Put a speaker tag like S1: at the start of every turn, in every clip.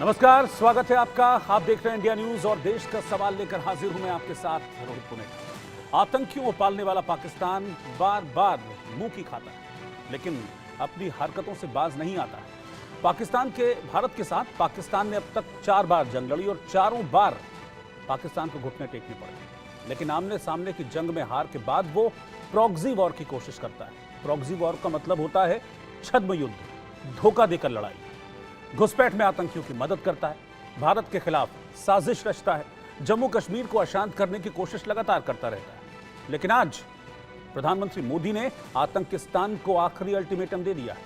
S1: नमस्कार, स्वागत है आपका। आप देख रहे हैं इंडिया न्यूज और देश का सवाल लेकर हाजिर हूं मैं आपके साथ रोहित पुनेठा। आतंकियों को पालने वाला पाकिस्तान बार बार मुंह की खाता है, लेकिन अपनी हरकतों से बाज नहीं आता है। भारत के साथ पाकिस्तान ने अब तक 4 बार जंग लड़ी और चारों बार पाकिस्तान को घुटने टेकने पड़े। लेकिन आमने सामने की जंग में हार के बाद वो प्रॉक्सी वॉर की कोशिश करता है। प्रॉक्सी वॉर का मतलब होता है छद्म युद्ध, धोखा देकर लड़ाई। घुसपैठ में आतंकियों की मदद करता है, भारत के खिलाफ साजिश रचता है, जम्मू कश्मीर को अशांत करने की कोशिश लगातार करता रहता है। लेकिन आज प्रधानमंत्री मोदी ने आतंकिस्तान को आखिरी अल्टीमेटम दे दिया है।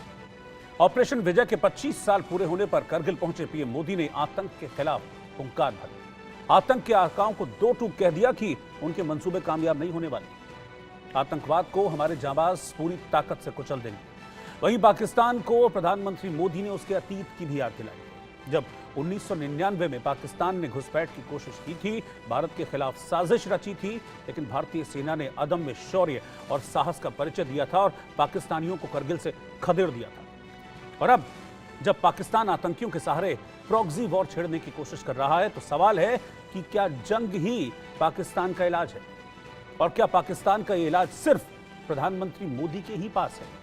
S1: ऑपरेशन विजय के 25 साल पूरे होने पर करगिल पहुंचे पीएम मोदी ने आतंक के खिलाफ हुंकार भरी। आतंक के आकाओं को दो टूक कह दिया कि उनके मंसूबे कामयाब नहीं होने वाले। आतंकवाद को हमारे जांबाज पूरी ताकत से कुचल देंगे। वहीं पाकिस्तान को प्रधानमंत्री मोदी ने उसके अतीत की भी याद दिलाई, जब 1999 में पाकिस्तान ने घुसपैठ की कोशिश की थी, भारत के खिलाफ साजिश रची थी, लेकिन भारतीय सेना ने अदम्य शौर्य और साहस का परिचय दिया था और पाकिस्तानियों को करगिल से खदेड़ दिया था। और अब जब पाकिस्तान आतंकियों के सहारे प्रॉक्सी वॉर छेड़ने की कोशिश कर रहा है, तो सवाल है कि क्या जंग ही पाकिस्तान का इलाज है? और क्या पाकिस्तान का ये इलाज सिर्फ प्रधानमंत्री मोदी के ही पास है?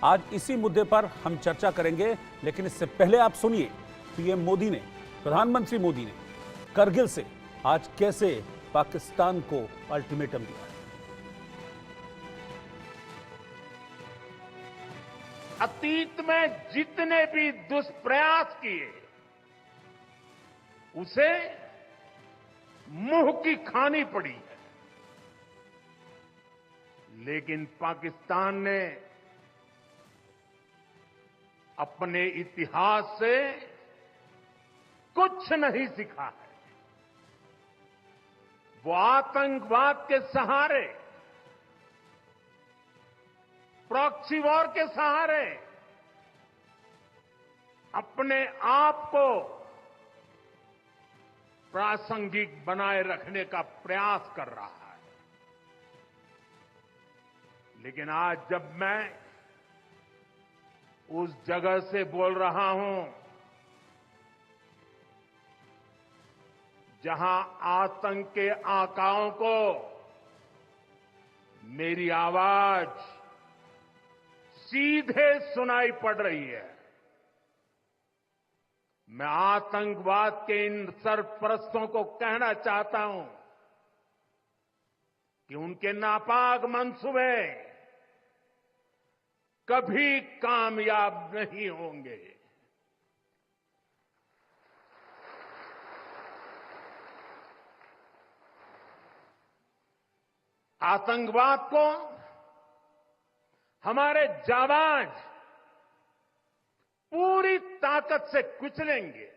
S1: आज इसी मुद्दे पर हम चर्चा करेंगे, लेकिन इससे पहले आप सुनिए पीएम मोदी ने, प्रधानमंत्री मोदी ने करगिल से आज कैसे पाकिस्तान को अल्टीमेटम दिया।
S2: अतीत में जितने भी दुष्प्रयास किए उसे मुंह की खानी पड़ी है, लेकिन पाकिस्तान ने अपने इतिहास से कुछ नहीं सीखा है। वो आतंकवाद के सहारे, प्रॉक्सी वॉर के सहारे अपने आप को प्रासंगिक बनाए रखने का प्रयास कर रहा है। लेकिन आज जब मैं उस जगह से बोल रहा हूं जहां आतंक के आकाओं को मेरी आवाज सीधे सुनाई पड़ रही है, मैं आतंकवाद के इन सरपरस्तों को कहना चाहता हूं कि उनके नापाक मंसूबे कभी कामयाब नहीं होंगे। आतंकवाद को हमारे जाबाज पूरी ताकत से कुचलेंगे।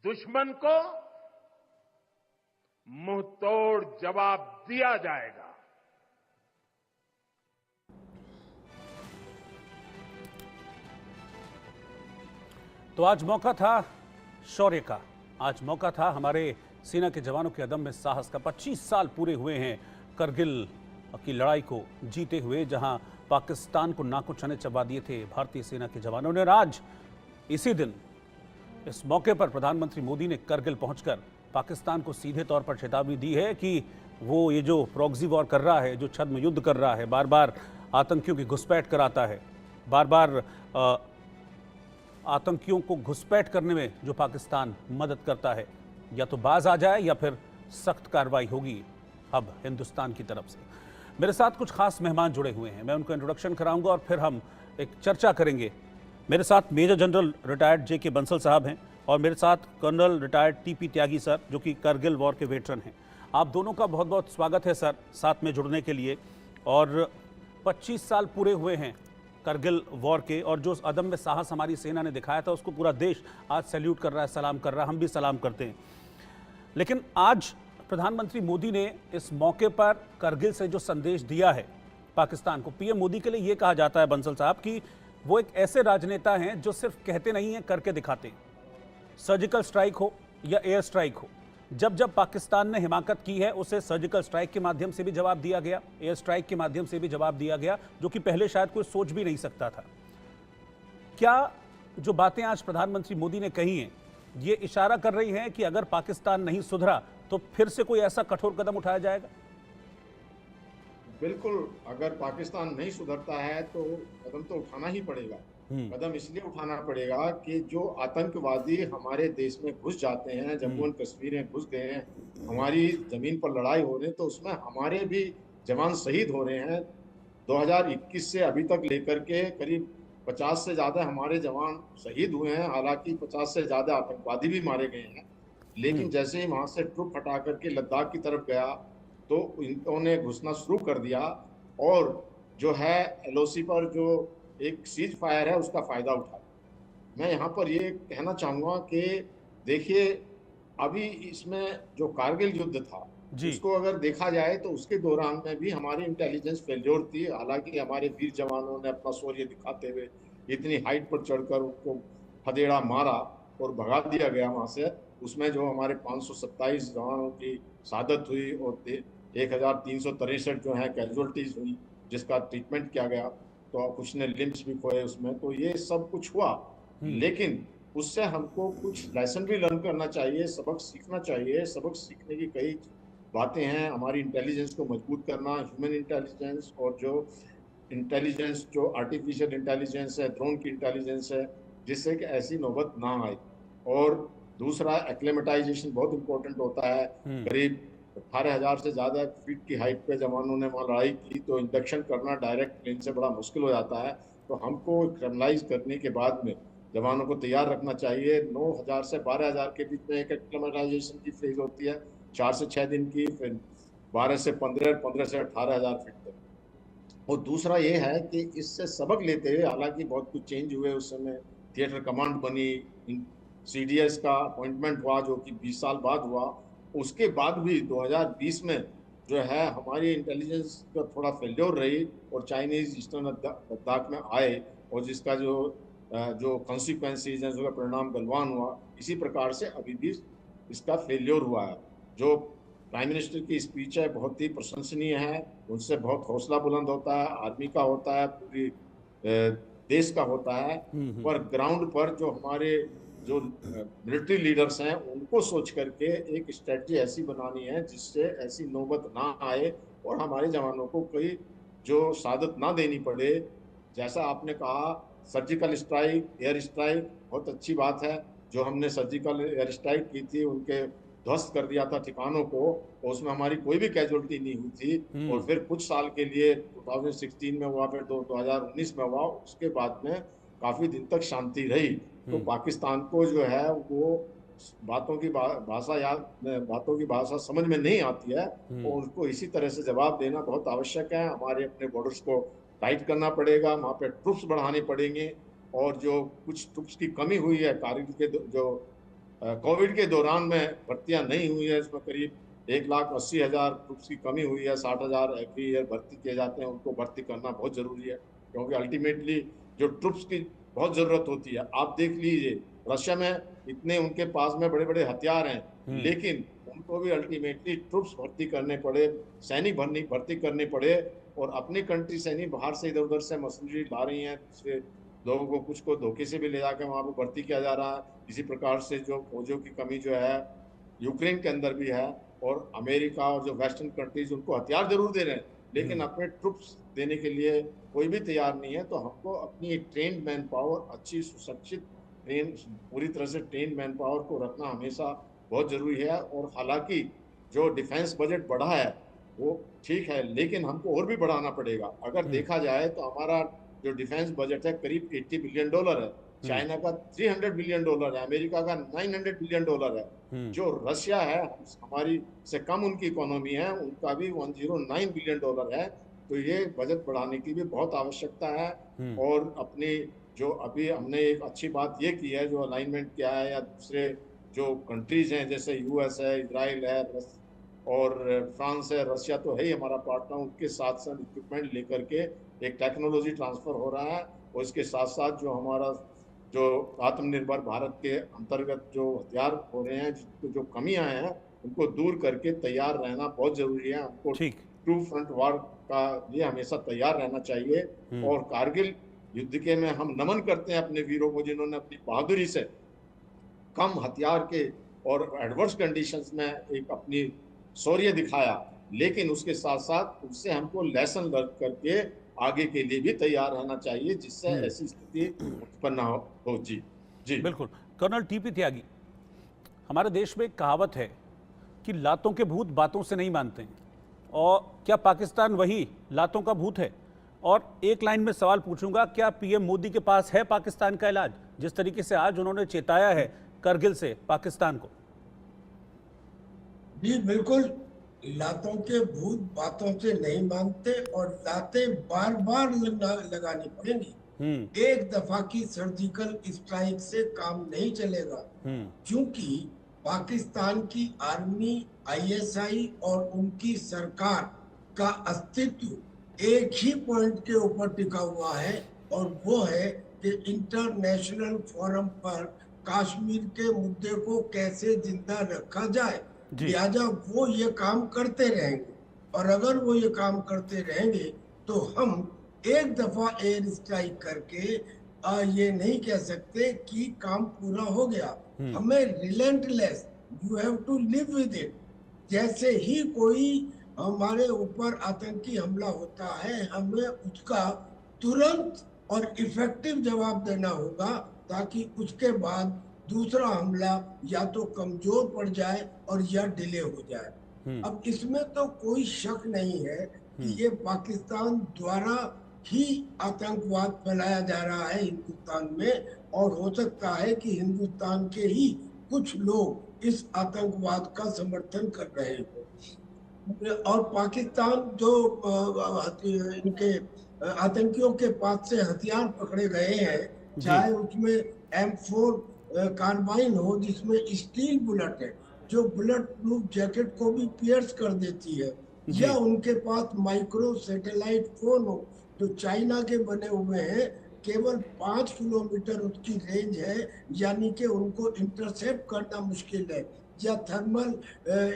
S2: दुश्मन को मुंह तोड़ जवाब दिया जाएगा।
S1: तो आज मौका था शौर्य का, आज मौका था हमारे सेना के जवानों के अदम्य साहस का। 25 साल पूरे हुए हैं करगिल की लड़ाई को जीते हुए, जहां पाकिस्तान को नाकों चने चबा दिए थे भारतीय सेना के जवानों ने। आज इसी दिन, इस मौके पर प्रधानमंत्री मोदी ने करगिल पहुंचकर पाकिस्तान को सीधे तौर पर चेतावनी दी है कि वो ये जो प्रॉक्सी वॉर कर रहा है, जो छद्म युद्ध कर रहा है, बार बार आतंकियों की घुसपैठ कराता है, बार बार आतंकियों को घुसपैठ करने में जो पाकिस्तान मदद करता है, या तो बाज आ जाए या फिर सख्त कार्रवाई होगी अब हिंदुस्तान की तरफ से। मेरे साथ कुछ खास मेहमान जुड़े हुए हैं, मैं उनको इंट्रोडक्शन कराऊंगा और फिर हम एक चर्चा करेंगे। मेरे साथ major general retired J K. Bansal साहब हैं और मेरे साथ colonel retired T P. Tyagi sir, जो कि करगिल वॉर के वेटरन हैं। आप दोनों का बहुत बहुत स्वागत है सर साथ में जुड़ने के लिए। और 25 साल पूरे हुए हैं करगिल वॉर के, और जो अदम्य साहस हमारी सेना ने दिखाया था उसको पूरा देश आज सैल्यूट कर रहा है, सलाम कर रहा है, हम भी सलाम करते हैं। लेकिन आज प्रधानमंत्री मोदी ने इस मौके पर करगिल से जो संदेश दिया है पाकिस्तान को, पीएम मोदी के लिए यह कहा जाता है बंसल साहब कि वो एक ऐसे राजनेता हैं जो सिर्फ कहते नहीं हैं, करके दिखाते हैं। सर्जिकल स्ट्राइक हो या एयर स्ट्राइक हो, जब जब पाकिस्तान ने हिमाकत की है उसे सर्जिकल स्ट्राइक के माध्यम से भी जवाब दिया गया, एयर स्ट्राइक के माध्यम से भी जवाब दिया गया, जो कि पहले शायद कोई सोच भी नहीं सकता था। क्या जो बातें आज प्रधानमंत्री मोदी ने कही हैं, ये इशारा कर रही हैं कि अगर पाकिस्तान नहीं सुधरा तो फिर से कोई ऐसा कठोर कदम उठाया जाएगा?
S3: बिल्कुल, अगर पाकिस्तान नहीं सुधरता है तो कदम तो उठाना ही पड़ेगा। कदम इसलिए उठाना पड़ेगा कि जो आतंकवादी हमारे देश में घुस जाते हैं, जम्मू एंड कश्मीर में घुस गए हैं, हमारी जमीन पर लड़ाई हो रही है, तो उसमें हमारे भी जवान शहीद हो रहे हैं। 2021 से अभी तक लेकर के करीब 50 से ज्यादा हमारे जवान शहीद हुए हैं। हालांकि 50 से ज्यादा आतंकवादी भी मारे गए हैं, लेकिन जैसे ही वहां से ट्रुप हटा करके लद्दाख की तरफ गया तो इन्होंने घुसना शुरू कर दिया और जो है एलओसी पर जो एक सीज फायर है उसका फायदा उठाया। मैं यहाँ पर ये कहना चाहूंगा कि देखिए, अभी इसमें जो कारगिल युद्ध था उसको अगर देखा जाए तो उसके दौरान में भी हमारी इंटेलिजेंस फेल्योर थी। हालांकि हमारे वीर जवानों ने अपना शौर्य दिखाते हुए इतनी हाइट पर चढ़कर उनको फदेड़ा मारा और भगा दिया गया वहां से। उसमें जो हमारे 527 जवानों की शहादत हुई और 1363 जो है कैजुअलिटीज हुई, जिसका ट्रीटमेंट किया गया, तो कुछ ने लिम्स भी खोए उसमें, तो ये सब कुछ हुआ। लेकिन उससे हमको कुछ लेसन भी लर्न करना चाहिए, सबक सीखना चाहिए। सबक सीखने की कई बातें हैं। हमारी इंटेलिजेंस को मजबूत करना, ह्यूमन इंटेलिजेंस और जो इंटेलिजेंस जो आर्टिफिशियल इंटेलिजेंस है, ड्रोन की इंटेलिजेंस है, जिससे कि ऐसी नौबत ना आए। और दूसरा एक्लेमेटाइजेशन बहुत इंपॉर्टेंट होता है। करीब 18,000 से ज्यादा फीट की हाइट पे जवानों ने वहां लड़ाई की, तो इंडक्शन करना डायरेक्ट प्लेन से बड़ा मुश्किल हो जाता है। तो हमको क्रिमिनलाइज करने के बाद में जवानों को तैयार रखना चाहिए। 9,000 से 12,000 के बीच में एक एक्लेमेटाइजेशन की फेज होती है, 4 से 6 दिन की, फिर 12 से 15, 15 से 18,000 फीट तक। और दूसरा ये है कि इससे सबक लेते हुए, हालांकि बहुत कुछ चेंज हुए उस समय, थिएटर कमांड बनी, सीडीएस का अपॉइंटमेंट हुआ जो कि 20 साल बाद हुआ। उसके बाद भी 2020 में जो है हमारी इंटेलिजेंस का थोड़ा फेल्योर रही और चाइनीज ईस्टर्न लद्दाख में आए और जिसका जो कॉन्सिक्वेंसेज हैं, जो परिणाम गलवान हुआ। इसी प्रकार से अभी भी इसका फेल्योर हुआ है। जो प्राइम मिनिस्टर की स्पीच है बहुत ही प्रशंसनीय है, उनसे बहुत हौसला बुलंद होता है, आर्मी का होता है, पूरी देश का होता है। पर ग्राउंड पर जो हमारे जो मिलिट्री लीडर्स हैं उनको सोच करके एक स्ट्रेटजी ऐसी बनानी है जिससे ऐसी नौबत ना आए और हमारे जवानों को कोई जो शहादत ना देनी पड़े। जैसा आपने कहा सर्जिकल स्ट्राइक, एयर स्ट्राइक, बहुत अच्छी बात है। जो हमने सर्जिकल एयर स्ट्राइक की थी, उनके ध्वस्त कर दिया था ठिकानों को, और उसमें हमारी कोई भी कैजुअलिटी नहीं हुई थी। और फिर कुछ साल के लिए 2016 में हुआ, फिर 2019 में हुआ, उसके बाद में काफी दिन तक शांति रही। तो पाकिस्तान को जो है वो बातों की भाषा समझ में नहीं आती है और उसको इसी तरह से जवाब देना बहुत आवश्यक है। हमारे अपने बॉर्डर्स को टाइट करना पड़ेगा, वहां पे ट्रुप्स बढ़ाने पड़ेंगे। और जो कुछ ट्रुप्स की कमी हुई है कारगिल के जो कोविड के दौरान में भर्तियां नहीं हुई है, इसमें करीब 1,80,000 ट्रुप्स की कमी हुई है। 60,000 एवरी ईयर भर्ती किए जाते हैं, उनको भर्ती करना बहुत जरूरी है, क्योंकि अल्टीमेटली जो ट्रुप्स की बहुत जरूरत होती है। आप देख लीजिए रशिया में इतने उनके पास में बड़े बड़े हथियार हैं, लेकिन उनको भी अल्टीमेटली ट्रुप्स भर्ती करने पड़े, सैनिक भर्ती करने पड़े। और अपनी कंट्री से नहीं, बाहर से इधर उधर से मशीनरी ला रही हैं, दूसरे लोगों को कुछ को धोखे से भी ले जाकर वहां पर भर्ती किया जा रहा है। इसी प्रकार से जो फौजों की कमी जो है यूक्रेन के अंदर भी है। और अमेरिका और जो वेस्टर्न कंट्रीज उनको हथियार जरूर दे रहे हैं, लेकिन अपने ट्रुप्स देने के लिए कोई भी तैयार नहीं है। तो हमको अपनी ट्रेन मैन पावर, अच्छी सुशिक्षित पूरी तरह से ट्रेन मैन पावर को रखना हमेशा बहुत जरूरी है। और हालांकि जो डिफेंस बजट बढ़ा है वो ठीक है, लेकिन हमको और भी बढ़ाना पड़ेगा। अगर देखा जाए तो हमारा जो डिफेंस बजट है करीब $80 बिलियन है, चाइना का $300 बिलियन है, अमेरिका का $900 बिलियन है। जो रशिया है हमारी से कम उनकी इकोनॉमी है, उनका भी $109 बिलियन है। तो ये बजट बढ़ाने की भी बहुत आवश्यकता है। और अपनी जो अभी हमने एक अच्छी बात ये की है, जो अलाइनमेंट किया है, या दूसरे जो कंट्रीज हैं जैसे यूएस है, इजराइल है और फ्रांस है, रशिया तो है ही हमारा पार्टनर, उनके साथ साथ इक्विपमेंट लेकर के एक टेक्नोलॉजी ट्रांसफर हो रहा है। और इसके साथ साथ जो हमारा जो आत्मनिर्भर भारत के अंतर्गत जो हथियार हो रहे हैं, जो कमियां हैं उनको दूर करके तैयार रहना बहुत जरूरी है। हमको ट्रू फ्रंट वार का लिए हमेशा तैयार रहना चाहिए। और कारगिल युद्ध के में हम नमन करते हैं अपने वीरों को, जिन्होंने अपनी बहादुरी से कम हथियार के और एडवर्स कंडीशंस में एक अपनी शौर्य दिखाया, लेकिन उसके साथ साथ उससे हमको लेसन लर्न करके आगे के लिए भी तैयार रहना चाहिए, जिससे ऐसी स्थिति उत्पन्न हो। जी जी
S1: बिल्कुल। कर्नल टीपी त्यागी, हमारे देश में एक कहावत है कि लातों के भूत बातों से नहीं मानते हैं, और क्या पाकिस्तान वही लातों का भूत है? और एक लाइन में सवाल पूछूंगा, क्या पीएम मोदी के पास है पाकिस्तान का इलाज, जिस तरीके से आज उन्होंने चेताया है करगिल से पाकिस्तान को?
S4: जी बिल्कुल, लातों के भूत बातों से नहीं मानते और लातें बार बार लगानी पड़ेंगी। एक दफा की सर्जिकल स्ट्राइक से काम नहीं चलेगा, क्योंकि पाकिस्तान की आर्मी, आईएसआई और उनकी सरकार का अस्तित्व एक ही पॉइंट के ऊपर टिका हुआ है, और वो है कि इंटरनेशनल फोरम पर कश्मीर के मुद्दे को कैसे जिंदा रखा जाए। लिहाजा वो ये काम करते रहेंगे, और अगर वो ये काम करते रहेंगे तो हम एक दफा एयर स्ट्राइक करके ये नहीं कह सकते कि काम पूरा हो गया। हमें relentless, you have to live with it. जैसे ही कोई हमारे ऊपर आतंकी हमला होता है, हमें उसका तुरंत और इफेक्टिव जवाब देना होगा, ताकि उसके बाद दूसरा हमला या तो कमजोर पड़ जाए और या डिले हो जाए। अब इसमें तो कोई शक नहीं है कि ये पाकिस्तान द्वारा ही आतंकवाद फैलाया जा रहा है हिंदुस्तान में, और हो सकता है कि हिंदुस्तान के ही कुछ लोग इस आतंकवाद का समर्थन कर रहे हो। और पाकिस्तान जो इनके आतंकियों के पास से हथियार पकड़े गए हैं, चाहे उसमें M4 कार्बाइन हो जिसमें स्टील बुलेट है, जो बुलेट प्रूफ जैकेट को भी पियर्स कर देती है, या उनके पास माइक्रो सैटेलाइट फोन हो जो चाइना के बने हुए हैं, केवल 5 किलोमीटर उसकी रेंज है, यानी कि उनको इंटरसेप्ट करना मुश्किल है, या थर्मल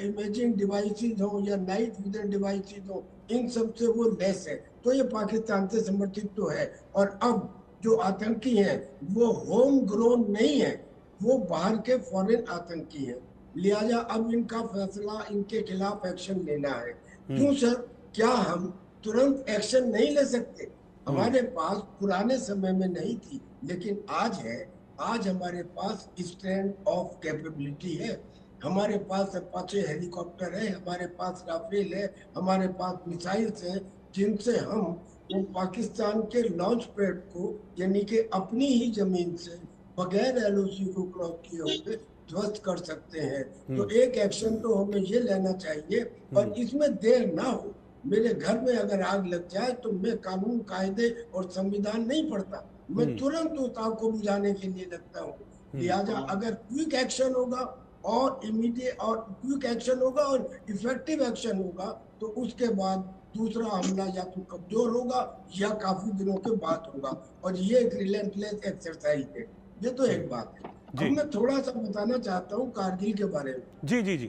S4: इमेजिंग डिवाइसेस हो या नाइट विजन डिवाइसेस हो, इन सब से वो लेस है। तो ये पाकिस्तान से समर्थित तो है। और अब जो आतंकी हैं वो होम ग्रोन नहीं है, वो बाहर के फॉरेन आतंकी हैं। लिहाजा अब इनका फैसला, इनके खिलाफ एक्शन लेना है। क्यों सर, क्या हम तुरंत एक्शन नहीं ले सकते? हमारे पास पुराने समय में नहीं थी, लेकिन आज है। आज हमारे पास स्ट्रेंथ ऑफ कैपेबिलिटी है, हमारे पास अपाचे हेलीकॉप्टर है, हमारे पास राफेल है, हमारे पास मिसाइल्स हैं, जिनसे हम वो पाकिस्तान के लॉन्च पैड को, यानी कि अपनी ही जमीन से बगैर LOC को क्रॉस किए हुए ध्वस्त कर सकते हैं। तो एक एक्शन तो हमें ये लेना चाहिए, और इसमें देर ना हो। मेरे घर में अगर आग लग जाए तो मैं कानून, कायदे और संविधान नहीं पढ़ता, मैं तुरंत उस आग को बुझाने के लिए लगता हूँ। लिहाजा अगर क्विक एक्शन होगा और इमीडिएट और क्विक एक्शन होगा और इफेक्टिव एक्शन होगा, तो उसके बाद दूसरा हमला या तो कमजोर होगा या काफी दिनों के बाद होगा, और ये एक रिलेंटलेस एक्सरसाइज है। ये तो एक बात है। अब मैं थोड़ा सा बताना चाहता हूँ कारगिल के बारे में।
S1: जी जी जी।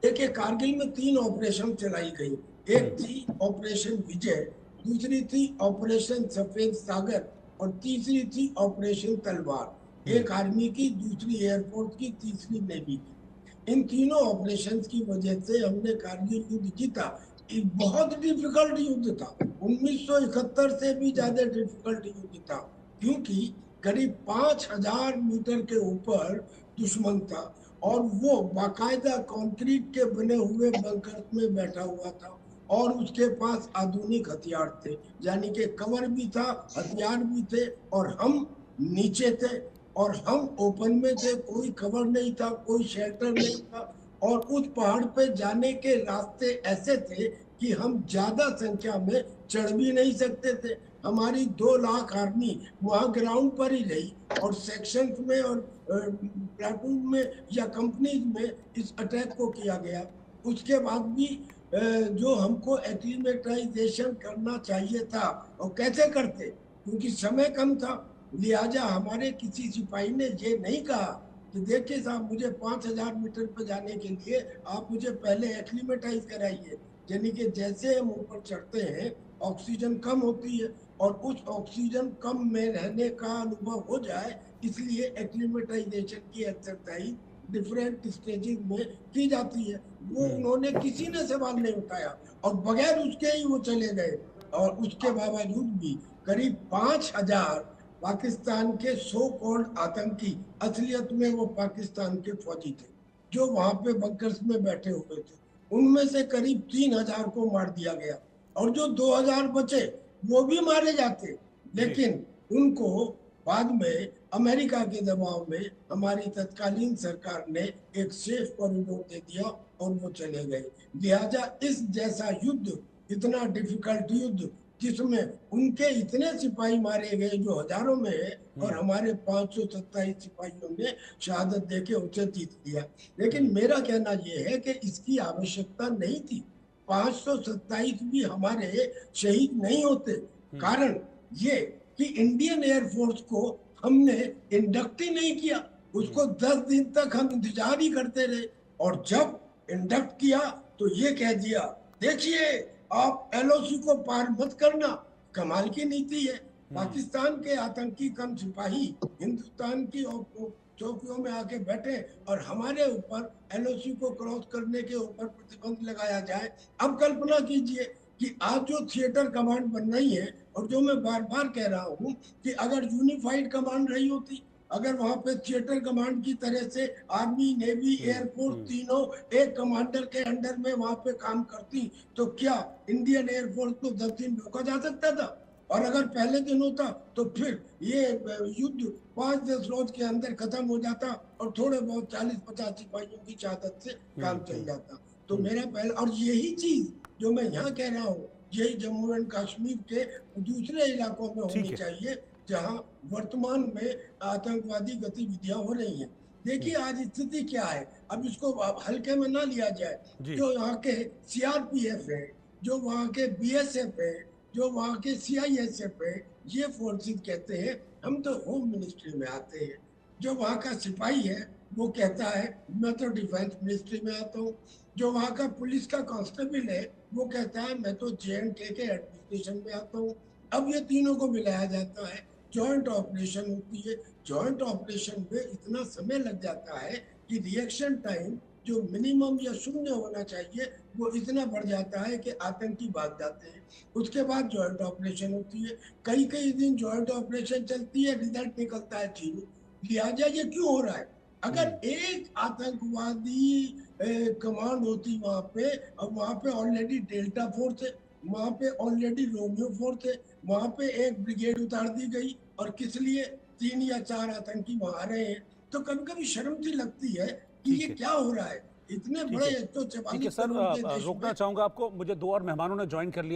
S4: देखिए, कारगिल में 3 ऑपरेशन चलाई गई। एक थी ऑपरेशन विजय, दूसरी थी ऑपरेशन सफेद सागर, और तीसरी थी ऑपरेशन तलवार। एक आर्मी की, दूसरी एयरफोर्स की, तीसरी नेवी की। इन तीनों ऑपरेशन की वजह से हमने कारगिल युद्ध जीता। एक बहुत डिफिकल्ट युद्ध था, 1971 से भी ज्यादा डिफिकल्ट युद्ध था, क्योंकि करीब 5000 मीटर के ऊपर दुश्मन था, और वो बाकायदा कंक्रीट के बने हुए बंकर में बैठा हुआ था, और उसके पास आधुनिक हथियार थे, यानी कि कवर भी था, हथियार भी थे, और हम नीचे थे, और हम ओपन में थे, कोई कवर नहीं था, कोई शेल्टर नहीं था। और उस पहाड़ पे जाने के रास्ते ऐसे थे कि हम ज्यादा संख्या में चढ़ भी नहीं सकते थे। हमारी 2 लाख आर्मी वहां ग्राउंड पर ही रही, और सेक्शंस में और प्लाटून में या कंपनीज में इस अटैक को किया गया। उसके बाद भी जो हमको एक्लीमेटाइजेशन करना चाहिए था, और कैसे करते, क्योंकि समय कम था। लिहाजा हमारे किसी सिपाही ने ये नहीं कहा कि देखिए साहब, मुझे 5000 मीटर पर जाने के लिए आप मुझे पहले एक्लीमेटाइज कराइए। यानी कि जैसे हम ऊपर चढ़ते हैं ऑक्सीजन कम होती है, और उस ऑक्सीजन कम में रहने का अनुभव हो जाए, इसलिए एक्लिमेटाइजेशन की एक्सरसाइज डिफरेंट स्टेजेस में की जाती है। वो उन्होंने किसी ने सवाल नहीं उठाया और बगैर उसके ही वो चले गए। और उसके बावजूद भी करीब 5,000 पाकिस्तान के सो कॉल्ड आतंकी, असलियत में वो पाकिस्तान के फौजी थे, जो वहां पे बंकर्स में बैठे हुए थे। उनमें से करीब 3,000 को मार दिया गया और जो 2,000 बचे वो भी मारे जाते, लेकिन उनको बाद में अमेरिका के दबाव में हमारी तत्कालीन सरकार ने एक सेफ कॉरिडोर दे दिया और वो चले गए। लिहाजा इस जैसा युद्ध, इतना डिफिकल्ट युद्ध जिसमें उनके इतने सिपाही मारे गए जो हजारों में है, और हमारे 527 सिपाहियों ने शहादत देके उसे जीत लिया। लेकिन मेरा कहना यह है कि इसकी आवश्यकता नहीं थी। 527 भी हमारे शहीद नहीं होते। कारण ये कि इंडियन एयरफोर्स को हमने इंडक्ट ही नहीं किया, उसको 10 दिन तक हम इंतजार ही करते रहे, और जब इंडक्ट किया तो ये कह दिया, देखिए आप एलओसी को पार मत करना। कमाल की नीति है। पाकिस्तान के आतंकी कम सिपाही हिंदुस्तान की चौकियों में आके बैठे और हमारे ऊपर एलओसी को क्रॉस करने के ऊपर प्रतिबंध लगाया जाए। अब कल्पना कीजिए कि आज जो थिएटर कमांड बन रही है, और जो मैं बार बार कह रहा हूं कि अगर यूनिफाइड कमांड रही होती, अगर वहां पे थिएटर कमांड की तरह से आर्मी, नेवी, एयरफोर्स तीनों एक कमांडर के अंडर में वहां पे काम करती, तो क्या इंडियन एयरफोर्स को 10 दिन रोका जा सकता था? और अगर पहले दिन होता तो फिर ये युद्ध 5-10 रोज के अंदर खत्म हो जाता और थोड़े बहुत 40-50 सिपाहियों की शहादत से काम चल जाता। तो मेरा पहला, और यही चीज जो मैं यहाँ कह रहा हूँ, यही जम्मू एंड कश्मीर के दूसरे इलाकों में होनी चाहिए जहां वर्तमान में आतंकवादी गतिविधियां हो रही हैं। देखिए आज स्थिति क्या है, अब इसको हल्के में ना लिया जाए। जो यहाँ के सीआरपीएफ है, जो वहाँ के बीएसएफ है, जो वहाँ के सीआईएसएफ है, ये फोर्सेस कहते हैं हम तो होम मिनिस्ट्री में आते हैं। जो वहाँ का सिपाही है वो कहता है मैं तो डिफेंस मिनिस्ट्री में आता हूँ। जो वहाँ का पुलिस का कांस्टेबल है वो कहता है मैं तो JNK के एडमिनिस्ट्रेशन में आता हूँ। अब ये तीनों को मिलाया जाता है, जॉइंट ऑपरेशन होती है। जॉइंट ऑपरेशन में इतना समय लग जाता है कि रिएक्शन टाइम जो मिनिमम या शून्य होना चाहिए वो इतना बढ़ जाता है कि आतंकी भाग जाते हैं। उसके बाद जॉइंट ऑपरेशन होती है, कई कई दिन जॉइंट ऑपरेशन चलती है, रिजल्ट निकलता है 0। लिहाजा ये क्यों हो रहा है? अगर एक आतंकवादी कमांड होती वहां पे, अब वहां पे ऑलरेडी डेल्टा फोर्स है, वहां पे ऑलरेडी रोमियो फोर्स है, वहां पे एक ब्रिगेड उतार दी गई, और किस लिए 3 या 4 आतंकी वहां आ रहे हैं? तो कभी कभी शर्म सी लगती है कि ये क्या हो रहा है। इतने बड़े 144
S1: सर,
S4: करोड़ के देश
S1: रोकना
S4: में
S1: चाहूंगा आपको, मुझे 2 और मेहमानों ने ज्वाइन कर लिया।